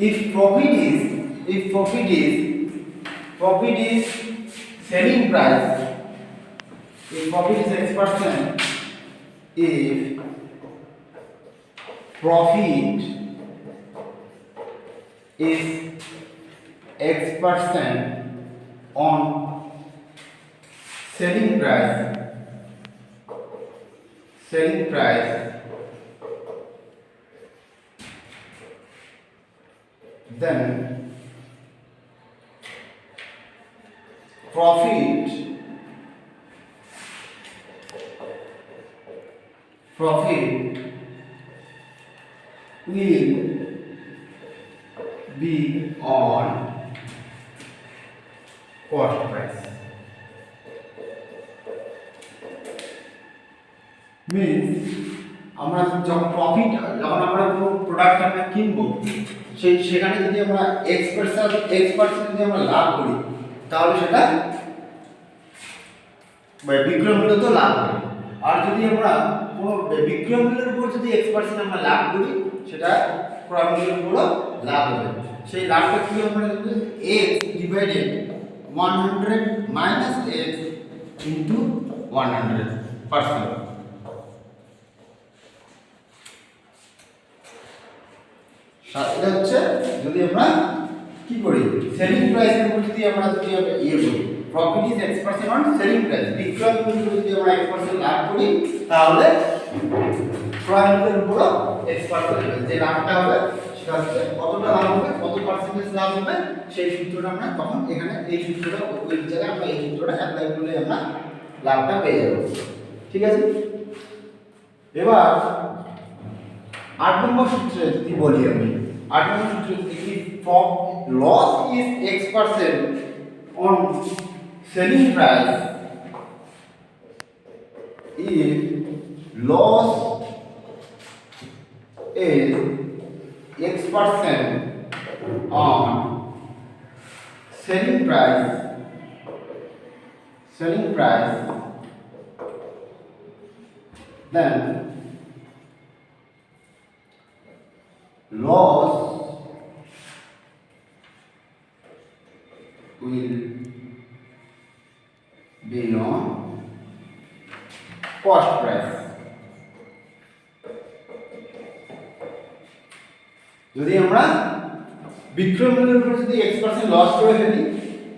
if profit is selling price, if profit is X%, if profit is X% on selling price, then profit will be on cost price. Means আমরা যখন profit, যখন আমরা কোনো product আমরা কিনবো, সেখানে যদি আমরা X% যদি আমরা লাভ করি, তাহলে সেটা বিক্রয় মূল্য তো লাভ হবে। আর যদি আমরা কোনো বিক্রয় মূল্যের উপর যদি X% আমরা লাভ করি, সেটা ক্রয় মূল্যের উপরও লাভ হবে। সেই লাভটা কি হবে? X divided 100 minus X into 100%। এটা হচ্ছে যদি আমরা কি করি, সেলিং প্রাইসের উপর যদি আমরা ইয়ে করি, profit is X% on selling price, বিক্রয় মূল্য যদি আমরা X% লাভ করি, তাহলে ক্রয় মূল্যের উপর X% যে লাভটা হবে সেটা হচ্ছে কতটা লাভ হবে, কত পার্সেন্টেজ লাভ হবে, সেই সূত্রটা আমরা তখন এখানে এই সূত্রটা ওই জায়গায় আমরা এই সূত্রটা অ্যাপ্লাই করলে আমরা লাভটা পেয়ে যাব। ঠিক আছে, এবার 8 নম্বর সূত্রে যদি বলি আমি, 8 নম্বর সূত্রে যদি loss is X% on selling price, if loss is X% on selling price, then loss will be on cost price. যদি আমরা বিক্রয় মূল্যের উপর যদি X% লস করে ফেলি,